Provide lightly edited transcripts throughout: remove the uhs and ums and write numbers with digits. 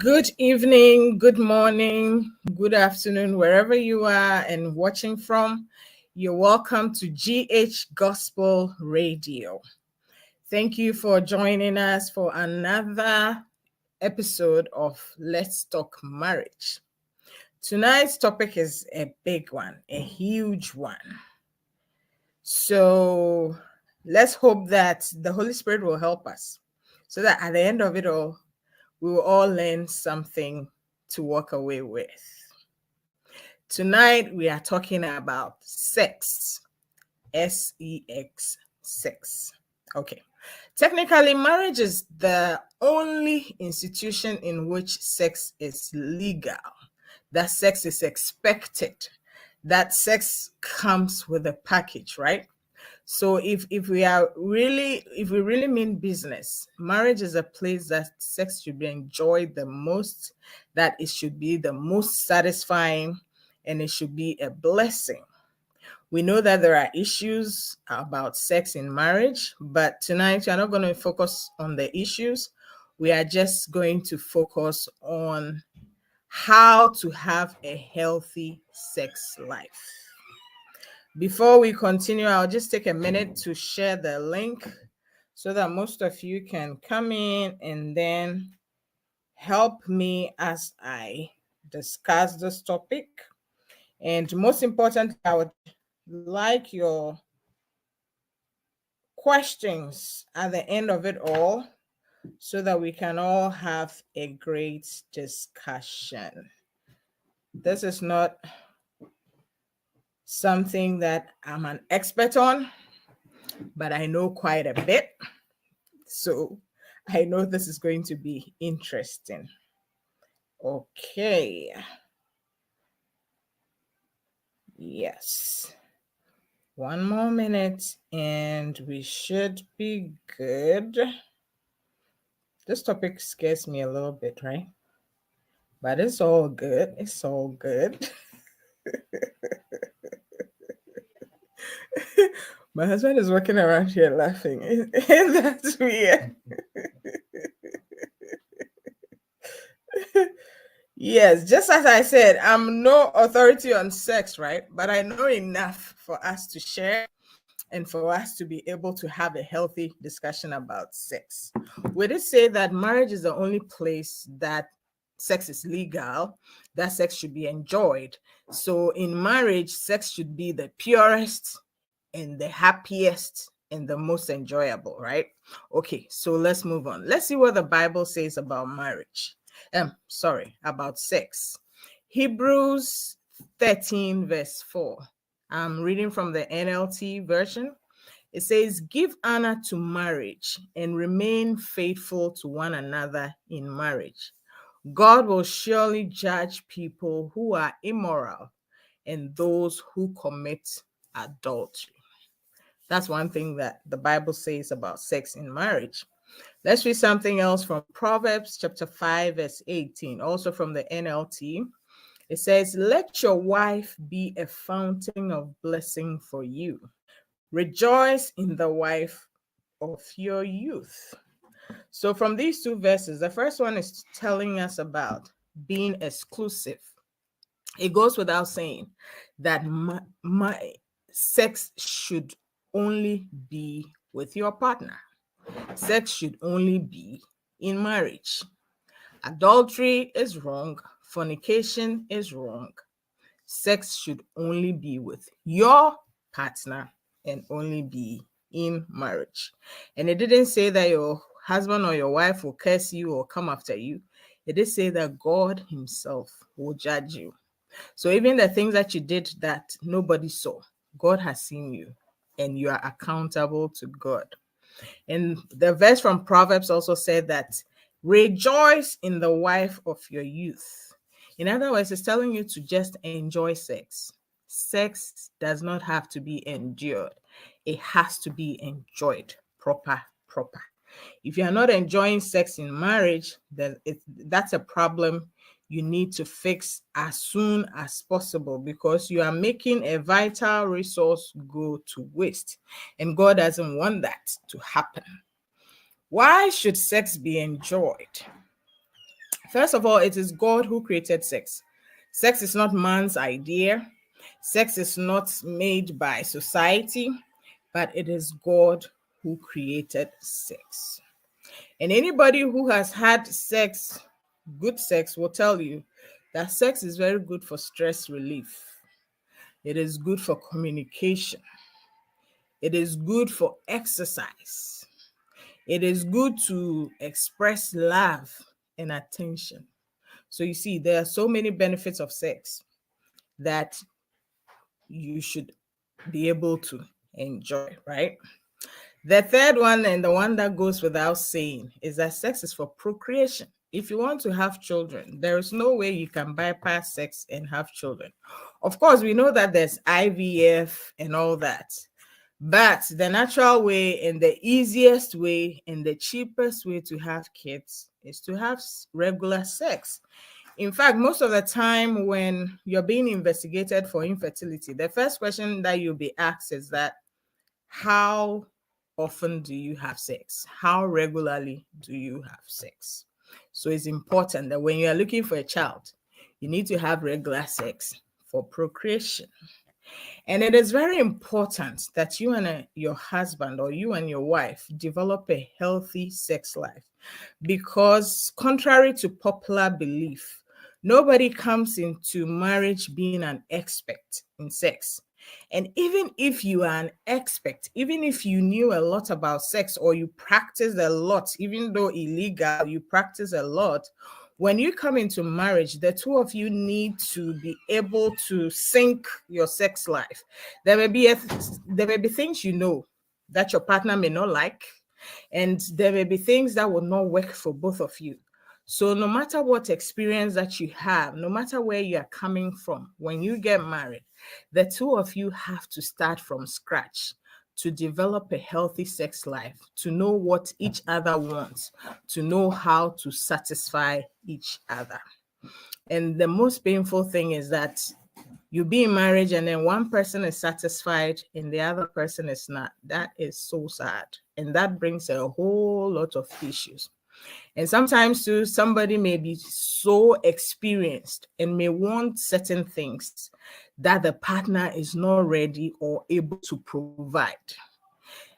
Good evening, good morning, good afternoon, wherever you are and watching from. You're welcome to GH Gospel Radio. Thank you for joining us for another episode of Let's Talk Marriage. Tonight's topic is a big one, a huge one. So let's hope that the Holy Spirit will help us so that at the end of it all, we will all learn something to walk away with. Tonight, we are talking about sex. S-E-X, sex. Okay. Technically, marriage is the only institution in which sex is legal, that sex is expected, that sex comes with a package, right? So if we really mean business, marriage is a place that sex should be enjoyed the most, that it should be the most satisfying, and it should be a blessing. We know that there are issues about sex in marriage, but tonight we are not going to focus on the issues. We are just going to focus on how to have a healthy sex life. Before we continue, I'll just take a minute to share the link so that most of you can come in and then help me as I discuss this topic. And most importantly, I would like your questions at the end of it all so that we can all have a great discussion. This is not something that I'm an expert on, but I know quite a bit. So I know this is going to be interesting. Okay. Yes. One more minute and we should be good. This topic scares me a little bit, right? But it's all good. It's all good. My husband is walking around here laughing. Isn't that weird? Yes, just as I said, I'm no authority on sex, right? But I know enough for us to share and for us to be able to have a healthy discussion about sex. We did say that marriage is the only place that sex is legal, that sex should be enjoyed. So in marriage, sex should be the purest and the happiest and the most enjoyable, right? Okay, so let's move on. Let's see what the Bible says about marriage. About sex. Hebrews 13 verse 4. I'm reading from the NLT version. It says, give honor to marriage and remain faithful to one another in marriage. God will surely judge people who are immoral and those who commit adultery. That's one thing that the Bible says about sex in marriage. Let's read something else from Proverbs chapter 5, verse 18, also from the NLT. It says, let your wife be a fountain of blessing for you. Rejoice in the wife of your youth. So from these two verses, the first one is telling us about being exclusive. It goes without saying that my sex should only be with your partner. Sex should only be in marriage. Adultery is wrong. Fornication is wrong. Sex should only be with your partner and only be in marriage. And it didn't say that your husband or your wife will curse you or come after you. It did say that God himself will judge you. So even the things that you did that nobody saw, God has seen you and you are accountable to God. And the verse from Proverbs also said that rejoice in the wife of your youth. In other words, it's telling you to just enjoy sex. Sex does not have to be endured. It has to be enjoyed proper. If you're not enjoying sex in marriage, then that's a problem you need to fix as soon as possible, because you are making a vital resource go to waste, and God doesn't want that to happen. Why should sex be enjoyed? First of all, it is God who created sex. Sex is not man's idea. Sex is not made by society, but it is God who created sex. And anybody who has had sex, good sex, will tell you that sex is very good for stress relief. It is good for communication. It is good for exercise. It is good to express love and attention. So you see, there are so many benefits of sex that you should be able to enjoy, right? The third one, and the one that goes without saying, is that sex is for procreation. If you want to have children, there is no way you can bypass sex and have children. Of course, we know that there's IVF and all that, but the natural way and the easiest way and the cheapest way to have kids is to have regular sex. In fact, most of the time when you're being investigated for infertility, the first question that you'll be asked is that, how often do you have sex? How regularly do you have sex? So it's important that when you are looking for a child, you need to have regular sex for procreation. And it is very important that you and your husband or you and your wife develop a healthy sex life, because contrary to popular belief, nobody comes into marriage being an expert in sex. And even if you are an expert, even if you knew a lot about sex or you practiced a lot, even though illegal, you practice a lot, when you come into marriage, the two of you need to be able to sync your sex life. There may be things you know that your partner may not like, and there may be things that will not work for both of you. So no matter what experience that you have, no matter where you are coming from, when you get married, the two of you have to start from scratch to develop a healthy sex life, to know what each other wants, to know how to satisfy each other. And the most painful thing is that you be in marriage and then one person is satisfied and the other person is not. That is so sad. And that brings a whole lot of issues. And sometimes too, somebody may be so experienced and may want certain things that the partner is not ready or able to provide.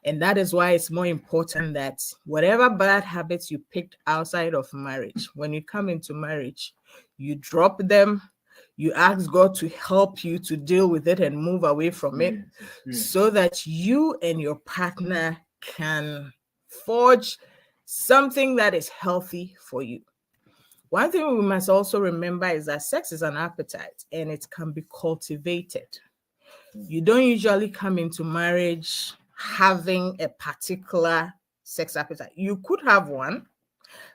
And that is why it's more important that whatever bad habits you picked outside of marriage, when you come into marriage, you drop them, you ask God to help you to deal with it and move away from it, so that you and your partner can forge something that is healthy for you. One thing we must also remember is that sex is an appetite and it can be cultivated. You don't usually come into marriage having a particular sex appetite. You could have one,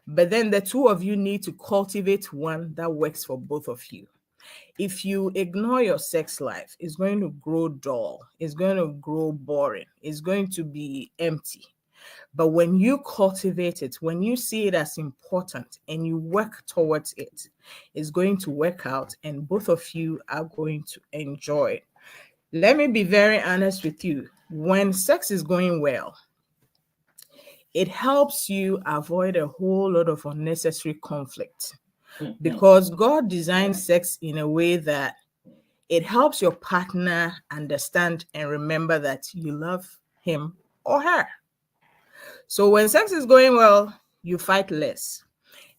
but then the two of you need to cultivate one that works for both of you. If you ignore your sex life, it's going to grow dull, it's going to grow boring, it's going to be empty. But when you cultivate it, when you see it as important and you work towards it, it's going to work out and both of you are going to enjoy it. Let me be very honest with you. When sex is going well, it helps you avoid a whole lot of unnecessary conflict, because God designed sex in a way that it helps your partner understand and remember that you love him or her. So when sex is going well, you fight less.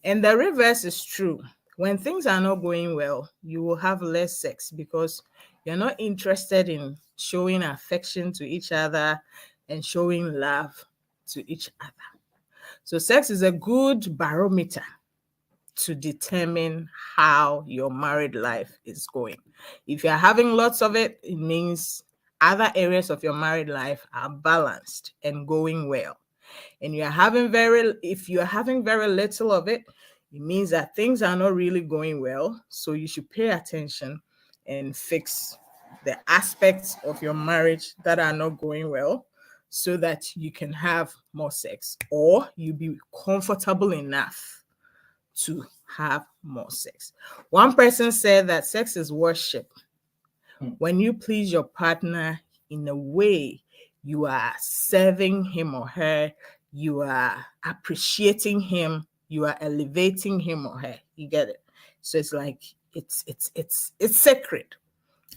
And the reverse is true. When things are not going well, you will have less sex because you're not interested in showing affection to each other and showing love to each other. So sex is a good barometer to determine how your married life is going. If you're having lots of it, it means other areas of your married life are balanced and going well. And if you're having very little of it, it means that things are not really going well. So you should pay attention and fix the aspects of your marriage that are not going well, so that you can have more sex, or you be comfortable enough to have more sex. One person said that sex is worship. When you please your partner in a way, you are serving him or her, you are appreciating him, you are elevating him or her. You get it? So it's like it's sacred.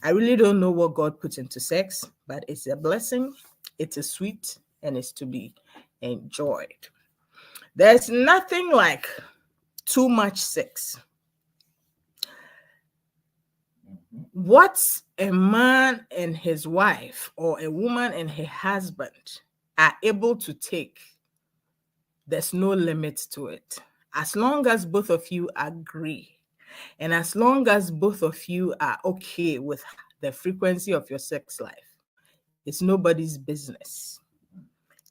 I really don't know what God put into sex, but it's a blessing, it is sweet, and it's to be enjoyed. There's nothing like too much sex. What a man and his wife or a woman and her husband are able to take, there's no limit to it. As long as both of you agree, and as long as both of you are okay with the frequency of your sex life, it's nobody's business.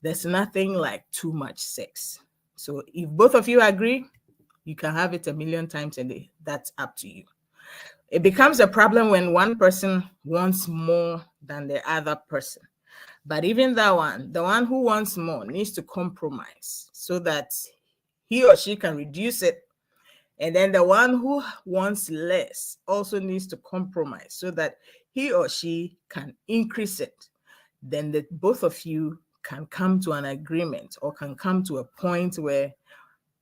There's nothing like too much sex. So if both of you agree, you can have it a million times a day. That's up to you. It becomes a problem when one person wants more than the other person. But even that one, the one who wants more needs to compromise so that he or she can reduce it. And then the one who wants less also needs to compromise so that he or she can increase it. Then both of you can come to an agreement or can come to a point where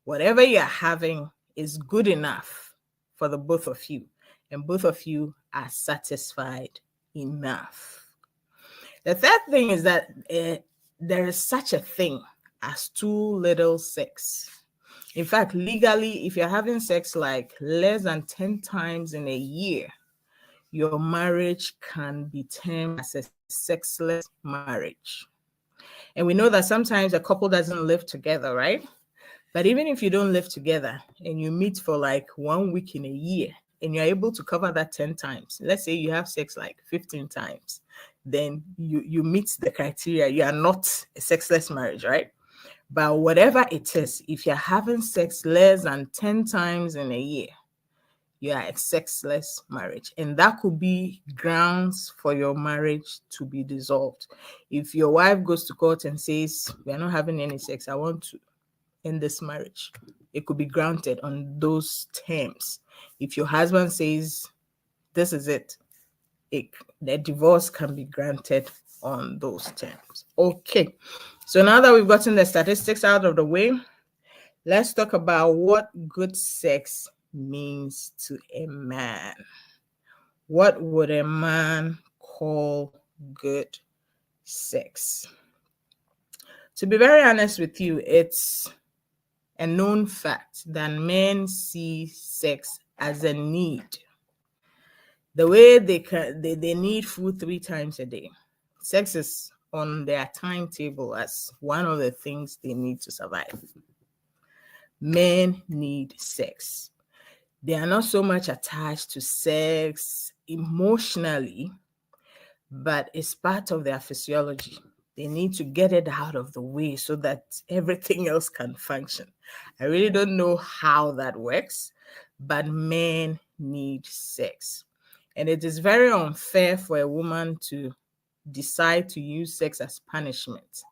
whatever you're having is good enough for the both of you, and both of you are satisfied enough. The third thing is that there is such a thing as too little sex. In fact, legally, if you're having sex like less than 10 times in a year, your marriage can be termed as a sexless marriage. And we know that sometimes a couple doesn't live together, right? But even if you don't live together and you meet for like 1 week in a year and you're able to cover that 10 times, let's say you have sex like 15 times, then you meet the criteria. You are not a sexless marriage, right? But whatever it is, if you're having sex less than 10 times in a year, you are a sexless marriage. And that could be grounds for your marriage to be dissolved. If your wife goes to court and says, we are not having any sex, I want to end this marriage, it could be granted on those terms. If your husband says, this is it, the divorce can be granted on those terms. Okay, so now that we've gotten the statistics out of the way, let's talk about what good sex means to a man. What would a man call good sex? To be very honest with you, it's a known fact that men see sex as a need. The way they need food 3 times a day. Sex is on their timetable as one of the things they need to survive. Men need sex. They are not so much attached to sex emotionally, but it's part of their physiology. They need to get it out of the way so that everything else can function. I really don't know how that works, but men need sex. And it is very unfair for a woman to decide to use sex as punishment.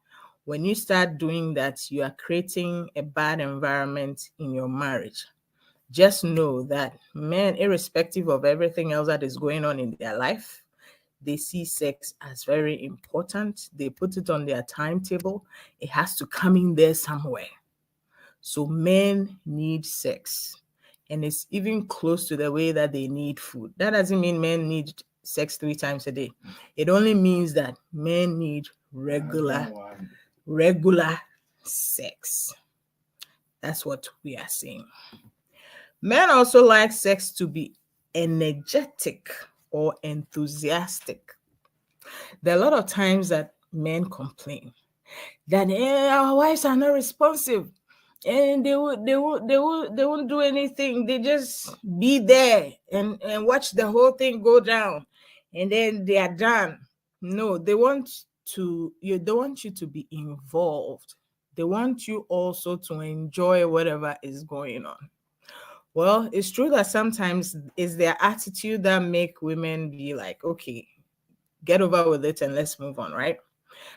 When you start doing that, you are creating a bad environment in your marriage. Just know that men, irrespective of everything else that is going on in their life, they see sex as very important. They put it on their timetable. It has to come in there somewhere. So men need sex. And it's even close to the way that they need food. That doesn't mean men need sex 3 times a day. It only means that men need regular sex. That's what we are saying. Men also like sex to be energetic or enthusiastic. There are a lot of times that men complain that our wives are not responsive and they won't do anything. They just be there and watch the whole thing go down and then they are done. No, they want you to be involved. They want you also to enjoy whatever is going on. Well, it's true that sometimes it's their attitude that make women be like, okay, get over with it and let's move on, right?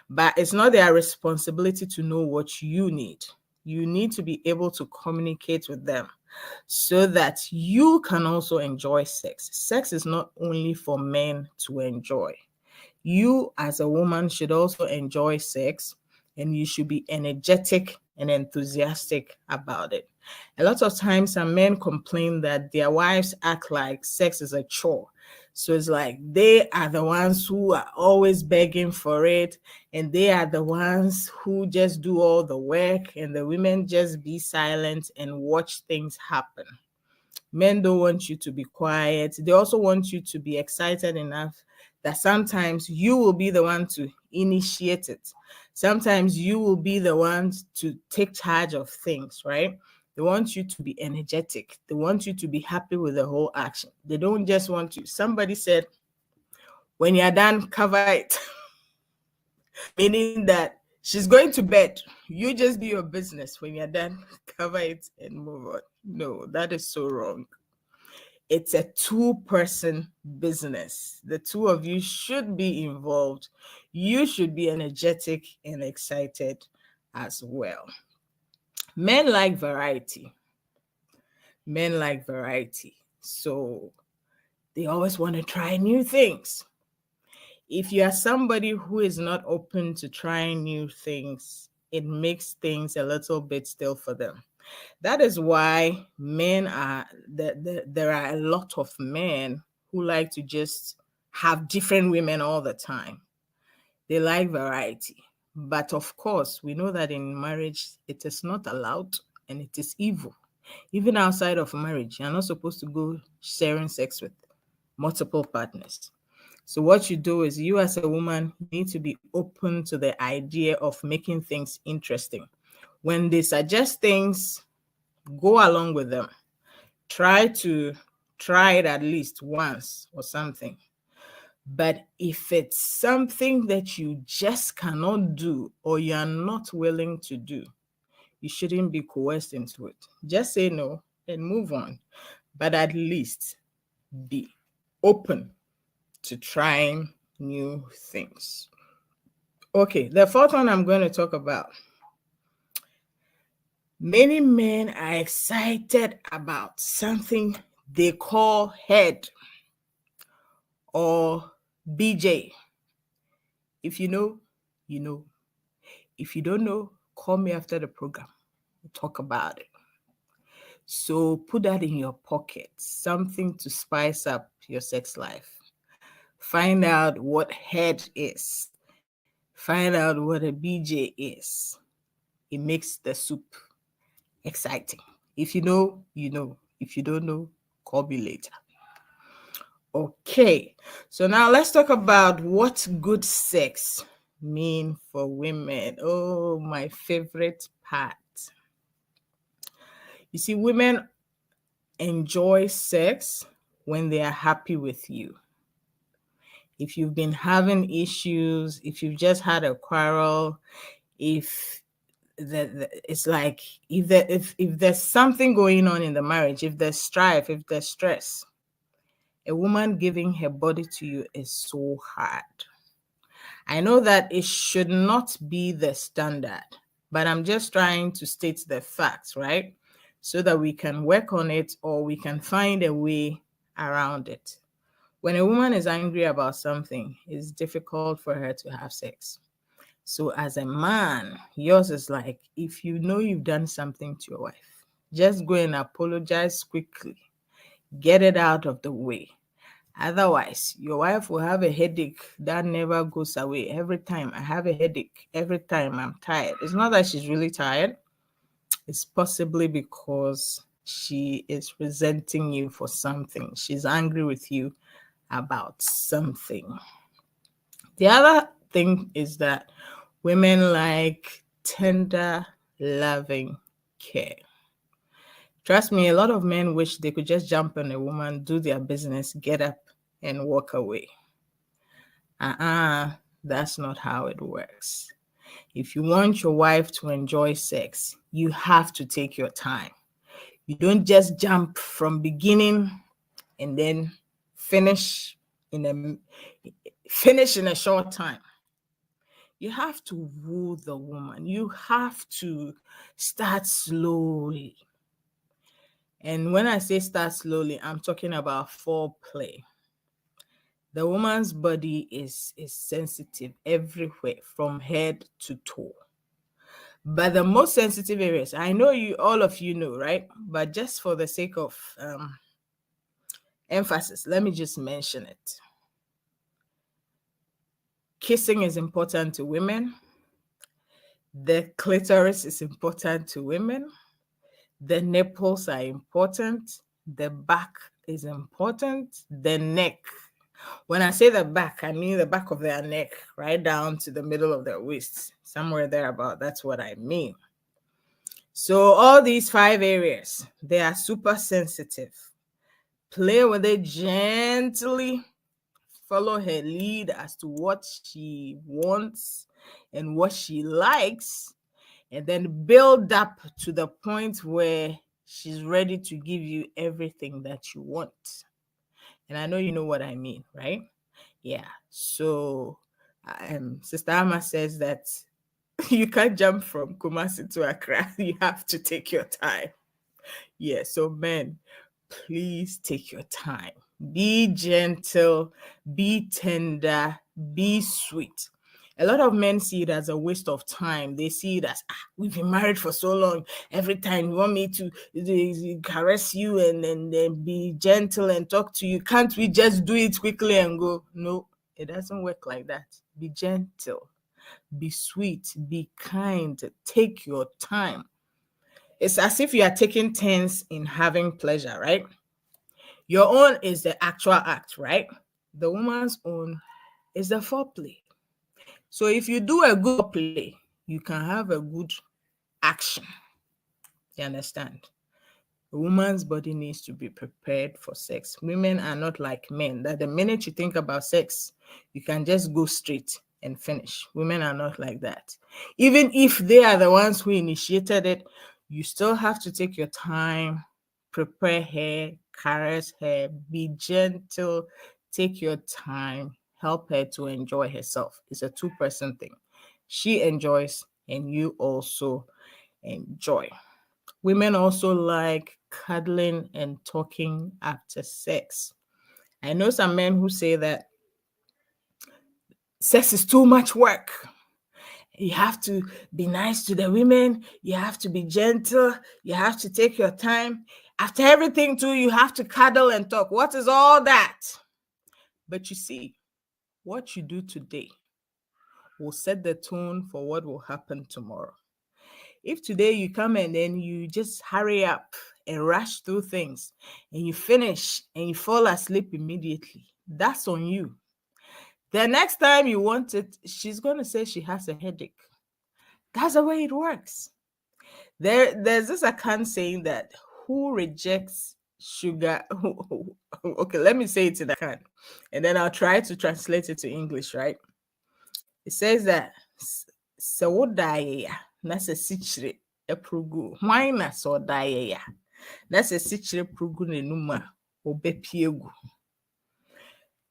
But it's not their responsibility to know what you need. You need to be able to communicate with them so that you can also enjoy sex. Sex is not only for men to enjoy. You as a woman should also enjoy sex, and you should be energetic and enthusiastic about it. A lot of times some men complain that their wives act like sex is a chore. So it's like they are the ones who are always begging for it, and they are the ones who just do all the work, and the women just be silent and watch things happen. Men don't want you to be quiet. They also want you to be excited enough that sometimes you will be the one to initiate it. Sometimes you will be the one to take charge of things, right? They want you to be energetic. They want you to be happy with the whole action. They don't just want you. Somebody said, when you're done, cover it. Meaning that she's going to bed. You just do your business. When you're done, cover it and move on. No, that is so wrong. It's a two-person business. The two of you should be involved. You should be energetic and excited as well. Men like variety. Men like variety. So they always want to try new things. If you are somebody who is not open to trying new things, it makes things a little bit still for them. That is why there are a lot of men who like to just have different women all the time. They like variety. But of course, we know that in marriage, it is not allowed and it is evil. Even outside of marriage, you're not supposed to go sharing sex with multiple partners. So what you do is, you as a woman need to be open to the idea of making things interesting. When they suggest things, go along with them. Try it at least once or something. But if it's something that you just cannot do or you're not willing to do, you shouldn't be coerced into it. Just say no and move on. But at least be open to trying new things. Okay, the fourth one I'm going to talk about. Many men are excited about something they call head or BJ. If you know, you know. If you don't know, call me after the program. We'll talk about it. So put that in your pocket, something to spice up your sex life. Find out what head is. Find out what a BJ is. It makes the soup exciting. If you know, you know. If you don't know, call me later. Okay, so now let's talk about what good sex mean for women. Oh, my favorite part. You see, women enjoy sex when they are happy with you. If you've been having issues, if you've just had a quarrel, if it's like if there's something going on in the marriage, if there's strife, if there's stress, a woman giving her body to you is so hard. I know that it should not be the standard, but I'm just trying to state the facts, right? So that we can work on it or we can find a way around it. When a woman is angry about something, it's difficult for her to have sex. So as a man, yours is like, if you know you've done something to your wife, just go and apologize quickly. Get it out of the way. Otherwise, your wife will have a headache that never goes away. Every time I have a headache, every time I'm tired. It's not that she's really tired. It's possibly because she is resenting you for something. She's angry with you about something. The other thing is that women like tender, loving care. Trust me, a lot of men wish they could just jump on a woman, do their business, get up, and walk away. That's not how it works. If you want your wife to enjoy sex, you have to take your time. You don't just jump from beginning and then finish in a short time. You have to woo the woman. You have to start slowly. And when I say start slowly, I'm talking about foreplay. The woman's body is sensitive everywhere from head to toe. But the most sensitive areas, I know all of you know, right? But just for the sake of emphasis, let me just mention it. Kissing is important to women. The clitoris is important to women. The nipples are important. The back is important. The neck. When I say the back, I mean the back of their neck, right down to the middle of their waist, somewhere there about. That's what I mean. So all these 5 areas, they are super sensitive. Play with it gently. Follow her lead as to what she wants and what she likes, and then build up to the point where she's ready to give you everything that you want. And I know you know what I mean, right? Yeah. So Sister Amma says that you can't jump from Kumasi to Accra. You have to take your time. Yeah. So men, please take your time. Be gentle, be tender, be sweet. A lot of men see it as a waste of time. They see it as, we've been married for so long. Every time you want me to caress you and be gentle and talk to you, can't we just do it quickly and go? No, it doesn't work like that. Be gentle, be sweet, be kind, take your time. It's as if you are taking turns in having pleasure, right? Your own is the actual act, right? The woman's own is the foreplay. So if you do a good play, you can have a good action. You understand? A woman's body needs to be prepared for sex. Women are not like men, that the minute you think about sex, you can just go straight and finish. Women are not like that. Even if they are the ones who initiated it, you still have to take your time, prepare her, caress her, be gentle, take your time, help her to enjoy herself. It's a 2-person thing. She enjoys and you also enjoy. Women also like cuddling and talking after sex. I know some men who say that sex is too much work. You have to be nice to the women. You have to be gentle. You have to take your time. After everything too, you have to cuddle and talk. What is all that? But you see, what you do today will set the tone for what will happen tomorrow. If today you come and then you just hurry up and rush through things and you finish and you fall asleep immediately, that's on you. The next time you want it, she's going to say she has a headache. That's the way it works. There's this Akan saying that who rejects sugar. Okay, let me say it in Akan and then I'll try to translate it to English, right? It says that so die that's a sichre eprugu. Why na so die ya? That's a sichre prugu nenuma obepiegu.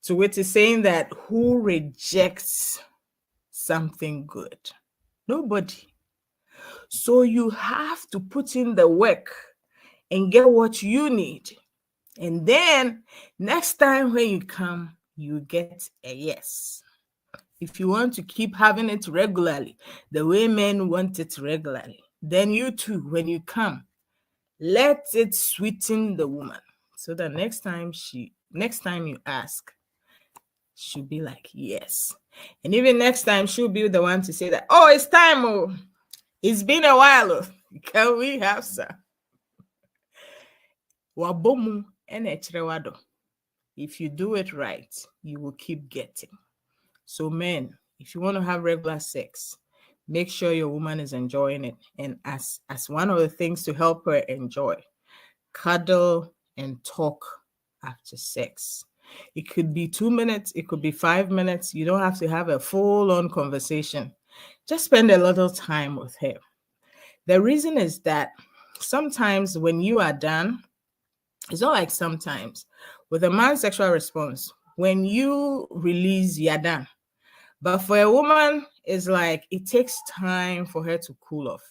So it is saying that who rejects something good? Nobody. So you have to put in the work and get what you need. And then next time when you come, you get a yes. If you want to keep having it regularly, the way men want it regularly, then you too, when you come, let it sweeten the woman. So that next time you ask, she'll be like, yes. And even next time, she'll be the one to say that, oh, it's time. Oh, it's been a while. Oh. Can we have some? Wabomu and echrewado. If you do it right, you will keep getting. So men, if you want to have regular sex, make sure your woman is enjoying it. And as one of the things to help her enjoy, cuddle and talk after sex. It could be 2 minutes, it could be 5 minutes. You don't have to have a full-on conversation. Just spend a little time with her. The reason is that sometimes when you are done, it's not like sometimes. With a man's sexual response, when you release, you're done. But for a woman, it's like it takes time for her to cool off.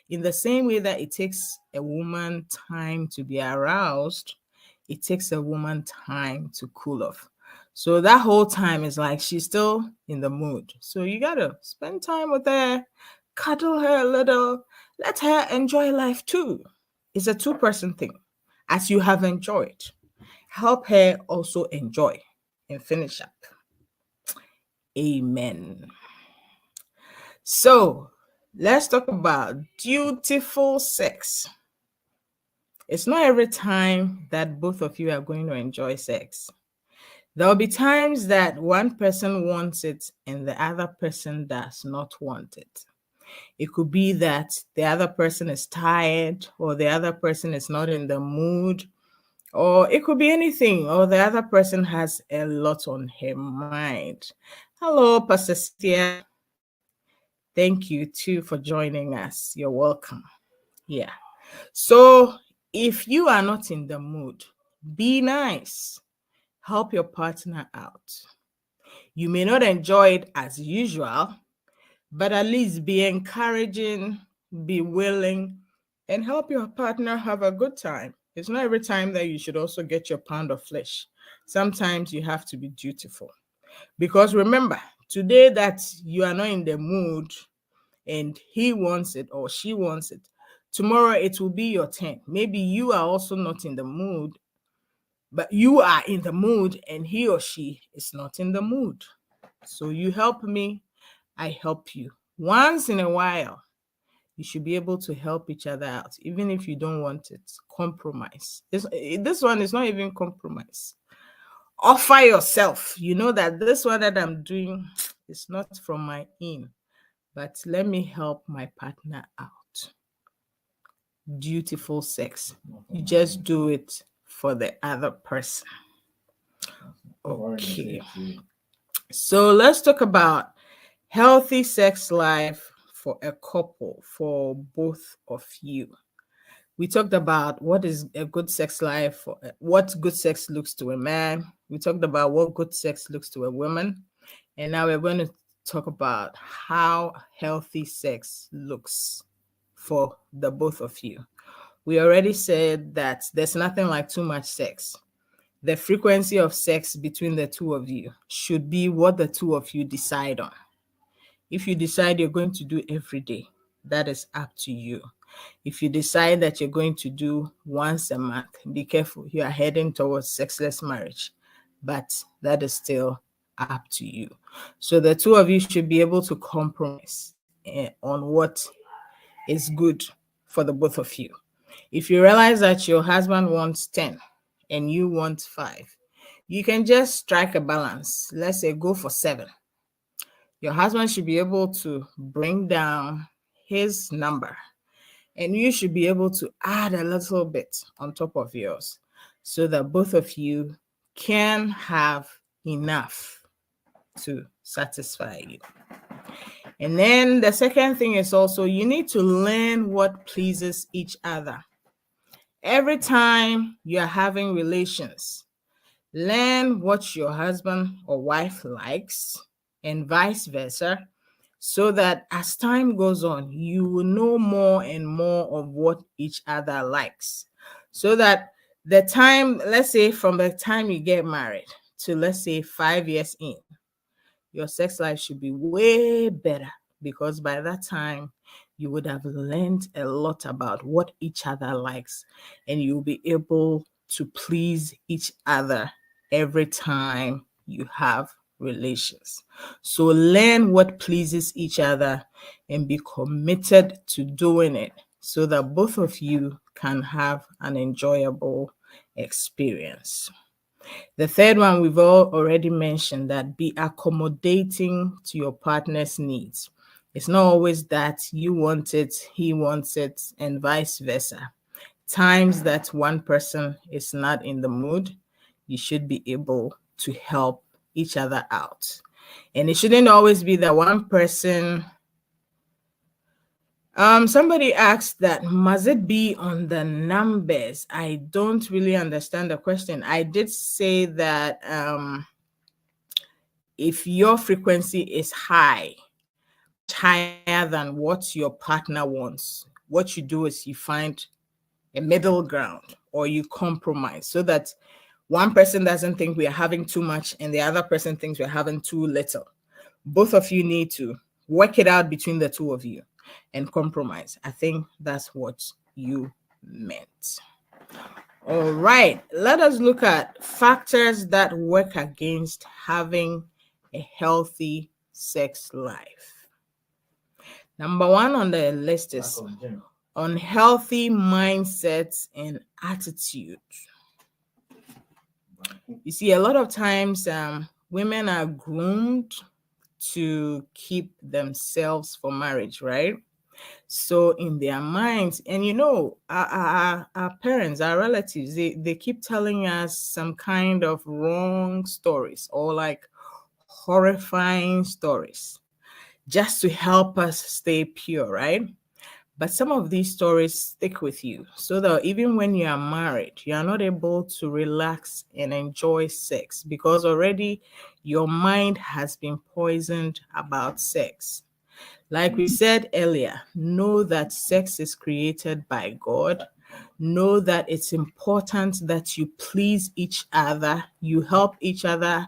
In the same way that it takes a woman time to be aroused, it takes a woman time to cool off. So that whole time is like she's still in the mood. So you got to spend time with her, cuddle her a little, let her enjoy life too. It's a two-person thing. As you have enjoyed, help her also enjoy and finish up. Amen. So let's talk about dutiful sex. It's not every time that both of you are going to enjoy sex. There'll be times that one person wants it and the other person does not want it. It could be that the other person is tired, or the other person is not in the mood, or it could be anything, or the other person has a lot on her mind. Hello, Pastor Sia. Thank you too for joining us. You're welcome. Yeah. So if you are not in the mood, be nice. Help your partner out. You may not enjoy it as usual, but at least be encouraging, be willing, and help your partner have a good time. It's not every time that you should also get your pound of flesh. Sometimes you have to be dutiful. Because remember, today that you are not in the mood and he wants it or she wants it, tomorrow it will be your turn. Maybe you are also not in the mood, but you are in the mood and he or she is not in the mood. So you help me, I help you. Once in a while, you should be able to help each other out, even if you don't want it. Compromise. This one is not even compromise. Offer yourself. You know that this one that I'm doing is not from my in, but let me help my partner out. Dutiful sex. You just do it for the other person. Okay. So let's talk about healthy sex life for a couple, for both of you. We talked about what is a good sex life, what good sex looks to a man. We talked about what good sex looks to a woman. And now we're going to talk about how healthy sex looks for the both of you. We already said that there's nothing like too much sex. The frequency of sex between the two of you should be what the two of you decide on. If you decide you're going to do every day, that is up to you. If you decide that you're going to do once a month, be careful. You are heading towards sexless marriage, but that is still up to you. So the two of you should be able to compromise on what is good for the both of you. If you realize that your husband wants 10 and you want 5, you can just strike a balance. Let's say go for 7. Your husband should be able to bring down his number, and you should be able to add a little bit on top of yours so that both of you can have enough to satisfy you. And then the second thing is also you need to learn what pleases each other. Every time you're having relations, learn what your husband or wife likes and vice versa, so that as time goes on, you will know more and more of what each other likes. So that the time, let's say from the time you get married to, let's say, 5 years in, your sex life should be way better, because by that time, you would have learned a lot about what each other likes, and you'll be able to please each other every time you have relations. So learn what pleases each other and be committed to doing it so that both of you can have an enjoyable experience. The third one, we've already mentioned, that be accommodating to your partner's needs. It's not always that you want it, he wants it, and vice versa. Times that one person is not in the mood, you should be able to help each other out. And it shouldn't always be that one person. Somebody asked that, must it be on the numbers? I don't really understand the question. I did say that if your frequency is higher than what your partner wants, what you do is you find a middle ground, or you compromise, so that one person doesn't think we're having too much and the other person thinks we're having too little. Both of you need to work it out between the two of you. and compromise. I think that's what you meant. All right, let us look at factors that work against having a healthy sex life. Number one on the list is unhealthy mindsets and attitude. You see, a lot of times women are groomed to keep themselves for marriage, right? So in their minds, and our parents, our relatives, they keep telling us some kind of wrong stories or like horrifying stories just to help us stay pure, right? But some of these stories stick with you so that even when you are married, you are not able to relax and enjoy sex because already your mind has been poisoned about sex. Like we said earlier, know that sex is created by God. Know that it's important that you please each other, you help each other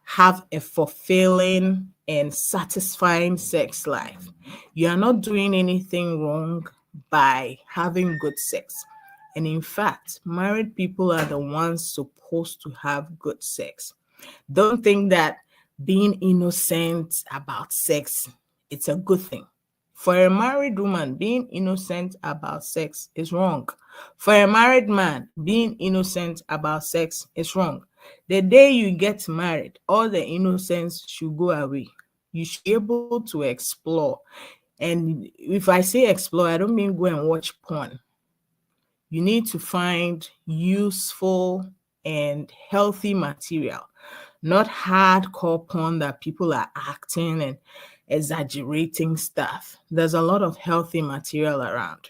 have a fulfilling and satisfying sex life. You are not doing anything wrong by having good sex. And in fact, married people are the ones supposed to have good sex. Don't think that being innocent about sex, it's a good thing. For a married woman, being innocent about sex is wrong. For a married man, being innocent about sex is wrong. The day you get married, all the innocence should go away. You should be able to explore. And if I say explore, I don't mean go and watch porn. You need to find useful and healthy material, not hardcore porn that people are acting and exaggerating stuff. There's a lot of healthy material around.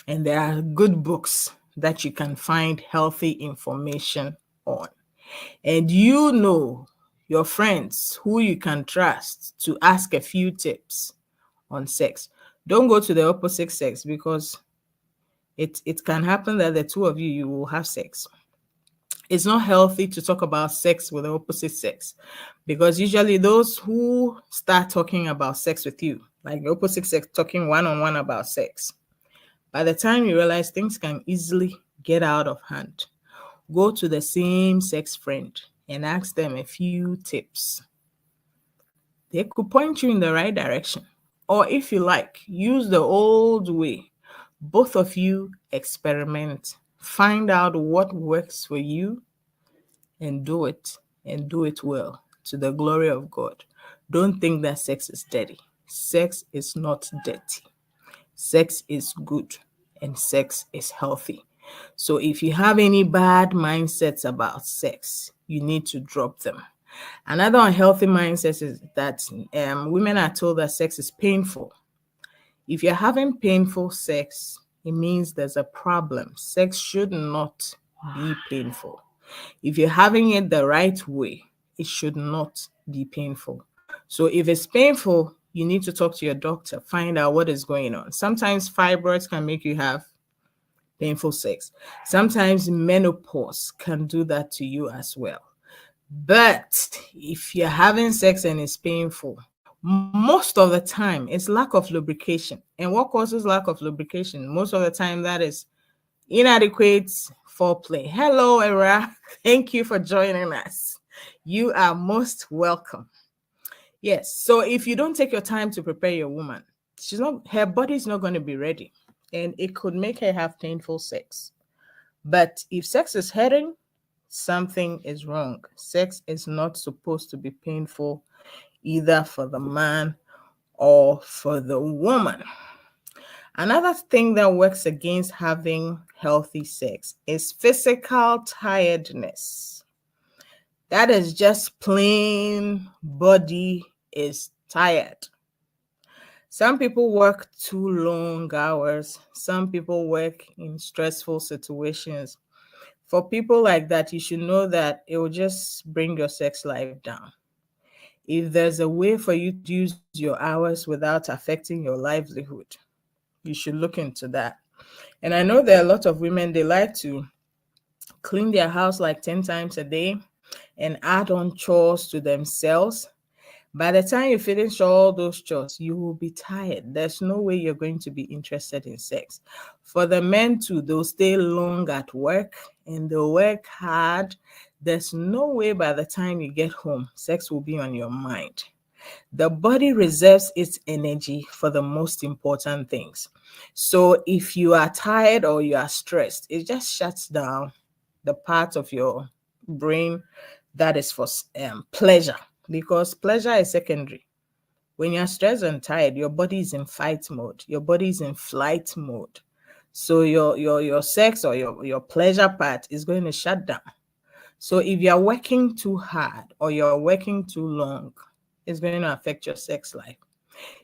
And there are good books that you can find healthy information on. And you know your friends who you can trust to ask a few tips on sex. Don't go to the opposite sex because it can happen that the two of you will have sex. It's not healthy to talk about sex with the opposite sex because usually those who start talking about sex with you, like the opposite sex talking one-on-one about sex, by the time you realize things can easily get out of hand, go to the same sex friend and ask them a few tips. They could point you in the right direction. Or if you like, use the old way. Both of you experiment, find out what works for you and do it well to the glory of God. Don't think that sex is dirty. Sex is not dirty. Sex is good and sex is healthy. So if you have any bad mindsets about sex, you need to drop them. Another unhealthy mindset is that women are told that sex is painful. If you're having painful sex, it means there's a problem. Sex should not be painful. If you're having it the right way, it should not be painful. So if it's painful, you need to talk to your doctor, find out what is going on. Sometimes fibroids can make you have painful sex. Sometimes menopause can do that to you as well. But if you're having sex and it's painful, most of the time it's lack of lubrication. And what causes lack of lubrication? Most of the time that is inadequate foreplay. Hello, Era. Thank you for joining us. You are most welcome. Yes. So if you don't take your time to prepare your woman, her body's not going to be ready. And it could make her have painful sex. But if sex is hurting, something is wrong. Sex is not supposed to be painful either for the man or for the woman. Another thing that works against having healthy sex is physical tiredness. That is just plain body is tired. Some people work too long hours. Some people work in stressful situations. For people like that, you should know that it will just bring your sex life down. If there's a way for you to use your hours without affecting your livelihood, you should look into that. And I know there are a lot of women, they like to clean their house like 10 times a day and add on chores to themselves. By the time you finish all those chores, you will be tired. There's no way you're going to be interested in sex. For the men too, they'll stay long at work and they'll work hard. There's no way by the time you get home, sex will be on your mind. The body reserves its energy for the most important things. So if you are tired or you are stressed, it just shuts down the part of your brain that is for pleasure, because pleasure is secondary. When you're stressed and tired, your body is in fight mode, your body is in flight mode. So your sex or your pleasure part is going to shut down. So if you're working too hard or you're working too long, it's going to affect your sex life.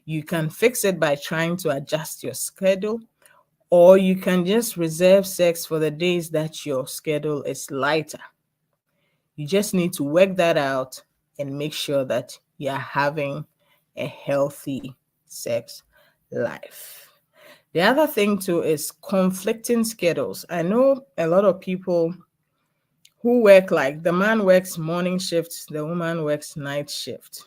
You can fix it by trying to adjust your schedule, or you can just reserve sex for the days that your schedule is lighter. You just need to work that out and make sure that you're having a healthy sex life. The other thing too is conflicting schedules. I know a lot of people who work, like the man works morning shifts, the woman works night shift.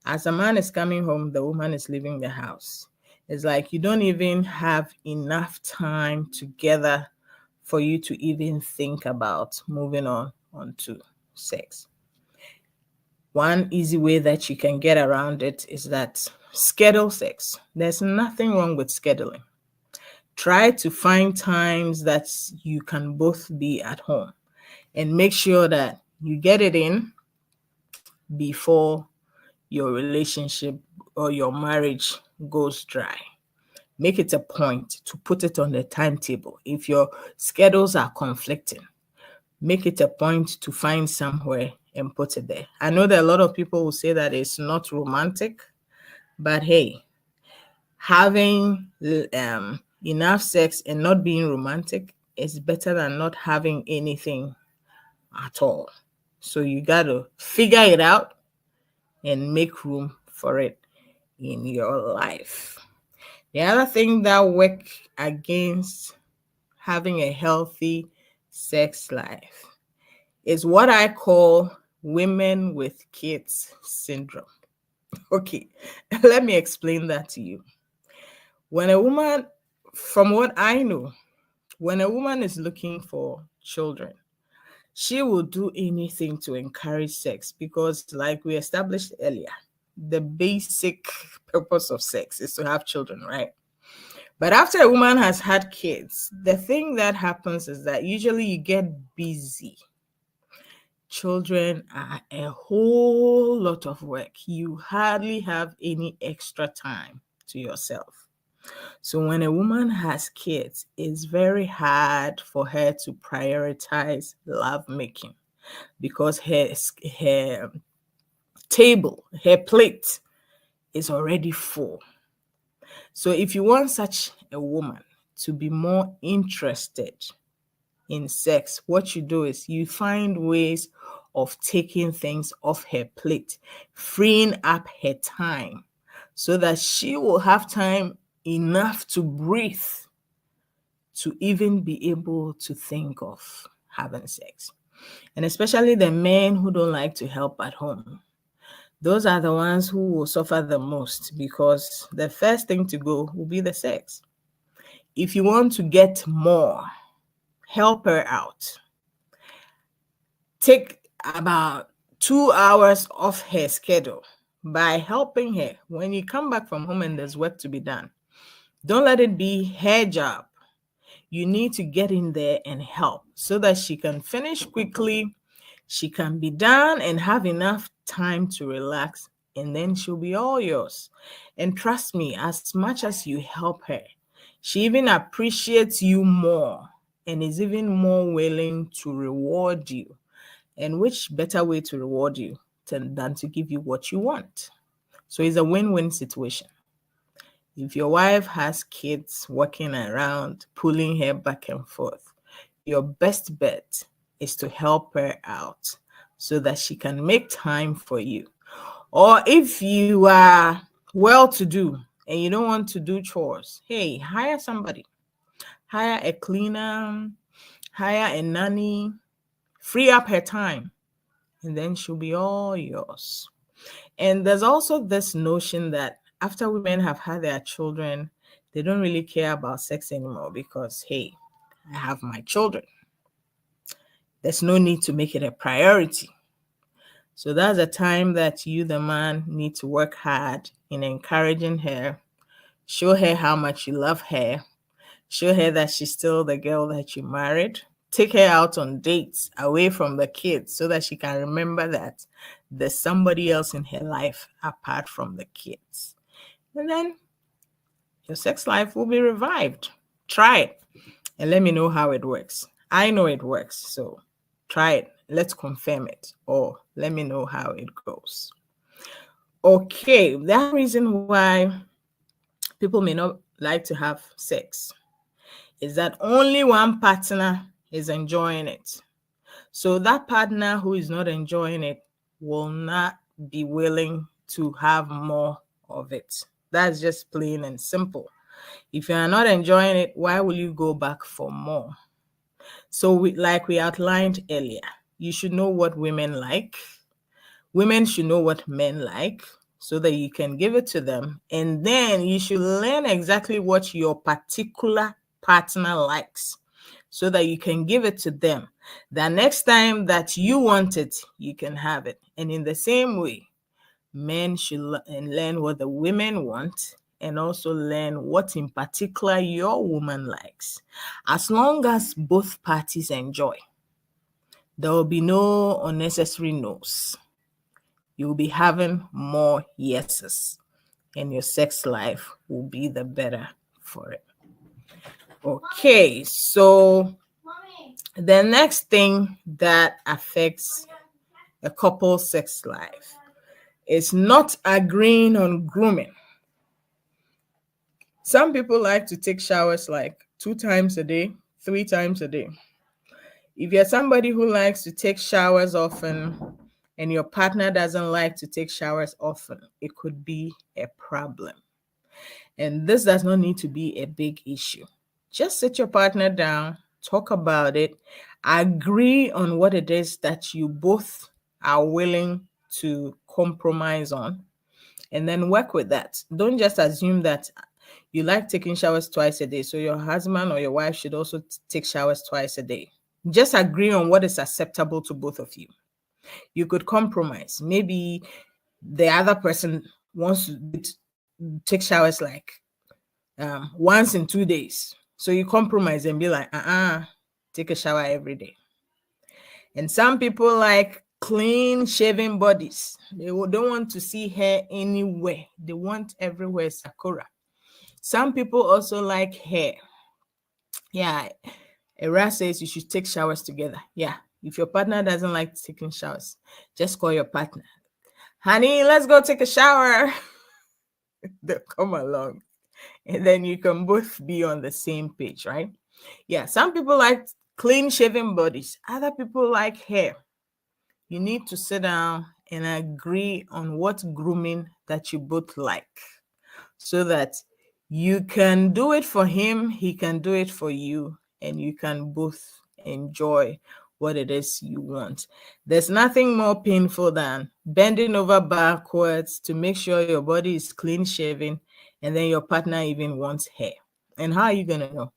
As a man is coming home, the woman is leaving the house. It's like you don't even have enough time together for you to even think about moving on to sex. One easy way that you can get around it is that schedule sex. There's nothing wrong with scheduling. Try to find times that you can both be at home and make sure that you get it in before your relationship or your marriage goes dry. Make it a point to put it on the timetable. If your schedules are conflicting, make it a point to find somewhere and put it there. I know that a lot of people will say that it's not romantic, but hey, having enough sex and not being romantic is better than not having anything at all. So you got to figure it out and make room for it in your life. The other thing that work against having a healthy sex life is what I call women with kids syndrome. Okay, let me explain that to you. When a woman, from what I know, when a woman is looking for children, she will do anything to encourage sex because, like we established earlier, the basic purpose of sex is to have children, right? But after a woman has had kids, the thing that happens is that usually you get busy. Children are a whole lot of work. You hardly have any extra time to yourself. So when a woman has kids, it's very hard for her to prioritize lovemaking because her table, her plate is already full. So if you want such a woman to be more interested in sex, what you do is you find ways of taking things off her plate, freeing up her time so that she will have time enough to breathe to even be able to think of having sex. And especially the men who don't like to help at home. Those are the ones who will suffer the most because the first thing to go will be the sex. If you want to get more, help her out. Take about 2 hours off her schedule by helping her. When you come back from home and there's work to be done, don't let it be her job. You need to get in there and help so that she can finish quickly, she can be done and have enough time to relax, and then she'll be all yours. And trust me, as much as you help her, she even appreciates you more and is even more willing to reward you. And which better way to reward you than to give you what you want? So it's a win-win situation. If your wife has kids walking around, pulling her back and forth, your best bet is to help her out so that she can make time for you. Or if you are well-to-do and you don't want to do chores, hey, hire somebody. Hire a cleaner, hire a nanny, free up her time, and then she'll be all yours. And there's also this notion that after women have had their children, they don't really care about sex anymore because, hey, I have my children. There's no need to make it a priority. So that's a time that you, the man, need to work hard in encouraging her, show her how much you love her, show her that she's still the girl that you married, take her out on dates away from the kids so that she can remember that there's somebody else in her life apart from the kids. And then your sex life will be revived. Try it and let me know how it works. I know it works, so try it. Let's confirm it, or let me know how it goes. Okay, that reason why people may not like to have sex is that only one partner is enjoying it. So that partner who is not enjoying it will not be willing to have more of it. That's just plain and simple. If you are not enjoying it, why will you go back for more? So like we outlined earlier, you should know what women like. Women should know what men like so that you can give it to them. And then you should learn exactly what your particular partner likes so that you can give it to them. The next time that you want it, you can have it. And in the same way, men should learn what the women want and also learn what in particular your woman likes. As long as both parties enjoy, there will be no unnecessary no's. You'll be having more yeses, and your sex life will be the better for it. Okay, so the next thing that affects a couple's sex life is not agreeing on grooming. Some people like to take showers like 2 times a day, 3 times a day. If you're somebody who likes to take showers often and your partner doesn't like to take showers often, it could be a problem. And this does not need to be a big issue. Just sit your partner down, talk about it, agree on what it is that you both are willing to compromise on, and then work with that. Don't just assume that you like taking showers twice a day, so your husband or your wife should also take showers twice a day. Just agree on what is acceptable to both of you. You could compromise. Maybe the other person wants to take showers like once in 2 days. So you compromise and be like, take a shower every day. And some people like clean shaven bodies. They don't want to see hair anywhere. They want everywhere Sakura. Some people also like hair. Yeah, Era says you should take showers together. Yeah, if your partner doesn't like taking showers, just call your partner. Honey, let's go take a shower. They'll come along. And then you can both be on the same page, right? Yeah, some people like clean shaven bodies. Other people like hair. You need to sit down and agree on what grooming that you both like so that you can do it for him, he can do it for you, and you can both enjoy what it is you want. There's nothing more painful than bending over backwards to make sure your body is clean shaven and then your partner even wants hair. And how are you going to know?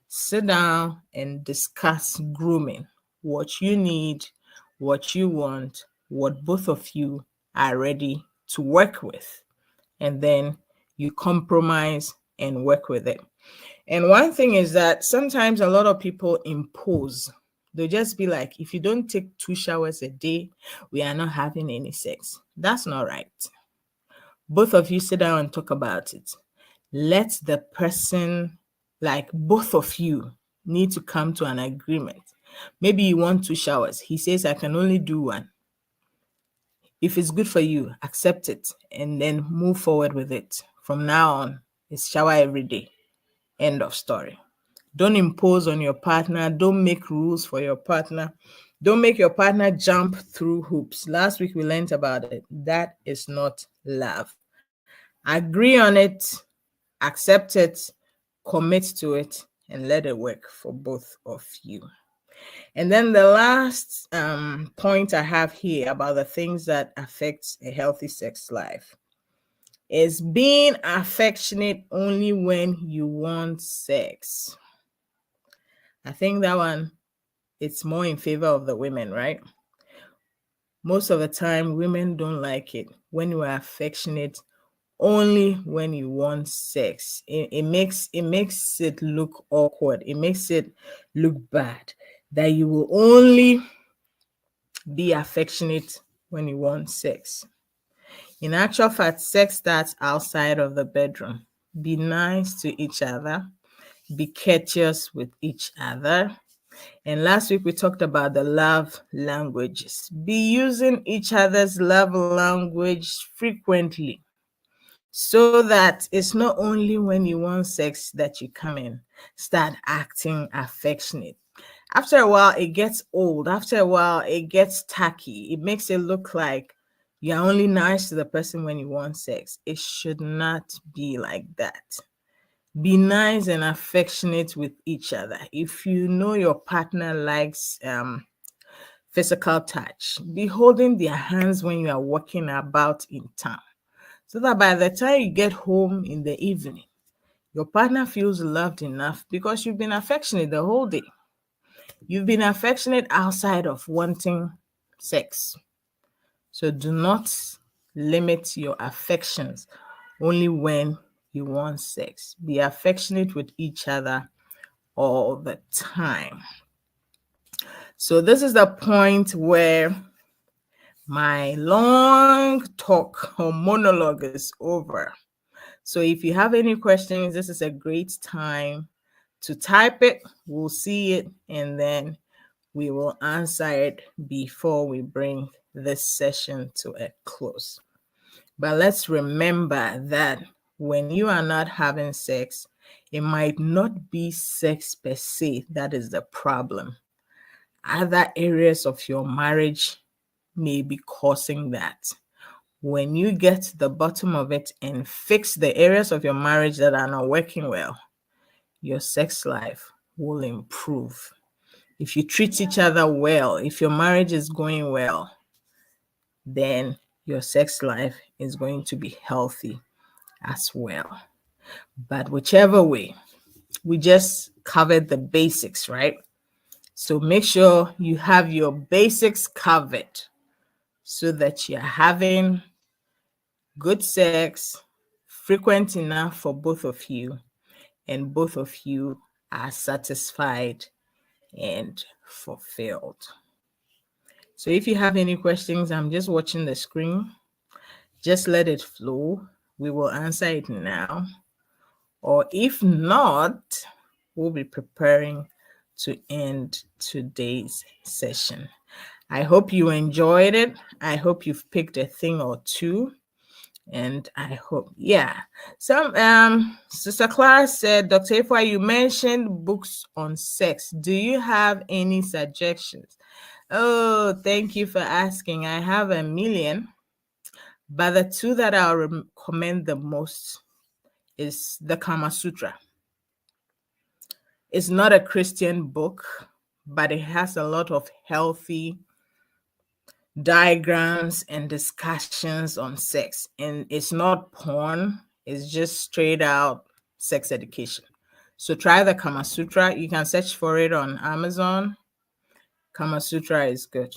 Sit down and discuss grooming, what you need, what you want, what both of you are ready to work with. And then you compromise and work with it. And one thing is that sometimes a lot of people impose. They'll just be like, if you don't take 2 showers a day, we are not having any sex. That's not right. Both of you sit down and talk about it. Let the person, like both of you, need to come to an agreement. Maybe you want 2 showers. He says, I can only do 1. If it's good for you, accept it and then move forward with it. From now on, it's shower every day. End of story. Don't impose on your partner. Don't make rules for your partner. Don't make your partner jump through hoops. Last week we learned about it. That is not love. Agree on it, accept it, commit to it, and let it work for both of you. And then the last point I have here about the things that affect a healthy sex life is being affectionate only when you want sex. I think that one, it's more in favor of the women, right? Most of the time, women don't like it when you are affectionate only when you want sex. It makes it look awkward. It makes it look bad that you will only be affectionate when you want sex. In actual fact, sex starts outside of the bedroom. Be nice to each other. Be courteous with each other. And last week we talked about the love languages. Be using each other's love language frequently so that it's not only when you want sex that you come in, start acting affectionate. After a while, it gets old. After a while, it gets tacky. It makes it look like you're only nice to the person when you want sex. It should not be like that. Be nice and affectionate with each other. If you know your partner likes physical touch, be holding their hands when you are walking about in town, so that by the time you get home in the evening, your partner feels loved enough because you've been affectionate the whole day. You've been affectionate outside of wanting sex. So do not limit your affections only when you want sex. Be affectionate with each other all the time. So this is the point where my long talk or monologue is over. So if you have any questions, this is a great time to type it. We'll see it and then we will answer it before we bring this session to a close. But let's remember that when you are not having sex, it might not be sex per se that is the problem. Other areas of your marriage may be causing that. When you get to the bottom of it and fix the areas of your marriage that are not working well, your sex life will improve. If you treat each other well, if your marriage is going well, then your sex life is going to be healthy as well. But whichever way, we just covered the basics, right? So make sure you have your basics covered so that you're having good sex, frequent enough for both of you, and both of you are satisfied and fulfilled. So if you have any questions, I'm just watching the screen. Just let it flow. We will answer it now. Or if not, we'll be preparing to end today's session. I hope you enjoyed it. I hope you've picked a thing or two. And I hope, yeah. Sister Clara said, Dr. EFUA, you mentioned books on sex. Do you have any suggestions? Oh, thank you for asking. I have a million, but the two that I'll recommend the most is the Kama Sutra. It's not a Christian book, but it has a lot of healthy diagrams and discussions on sex. And it's not porn, it's just straight out sex education. So try the Kama Sutra. You can search for it on Amazon. Kama Sutra is good.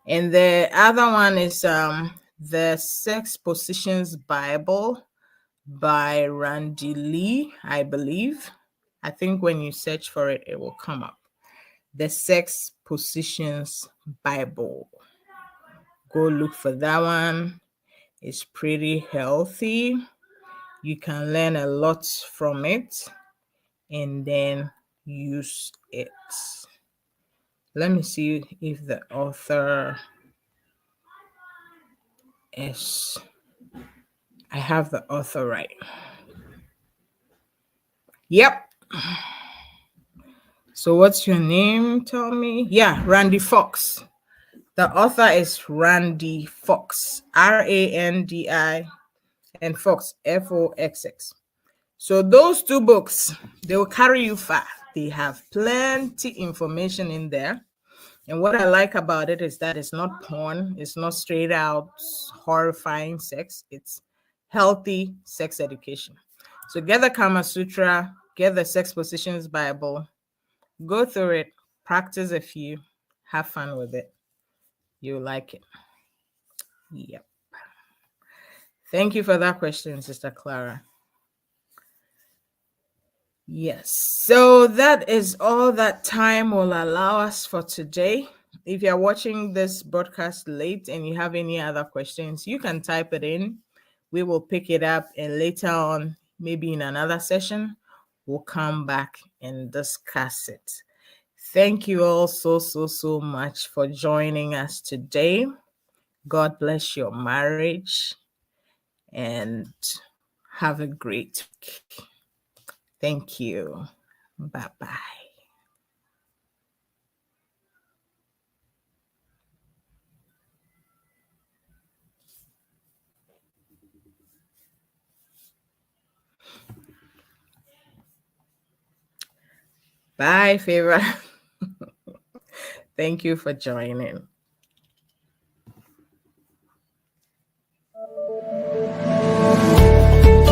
And the other one is the Sex Positions Bible by Randy Lee, I believe. I think when you search for it, it will come up. The Sex Positions Bible. Go look for that one. It's pretty healthy. You can learn a lot from it and then use it. Let me see if the author is... I have the author right. Yep. So what's your name? Tell me. Yeah, Randy Fox. The author is Randy Fox. Randi and Fox, Foxx. So those two books, they will carry you far. They have plenty information in there. And what I like about it is that it's not porn, it's not straight out horrifying sex, it's healthy sex education. So get the Kama Sutra, get the Sex Positions Bible, go through it, practice a few, have fun with it. You'll like it. Yep. Thank you for that question, Sister Clara. Yes, so that is all that time will allow us for today. If you're watching this broadcast late and you have any other questions, you can type it in. We will pick it up, and later on, maybe in another session, we'll come back and discuss it. Thank you all so much for joining us today. God bless your marriage and have a great week. Thank you. Bye-bye. Bye, Favor. Thank you for joining.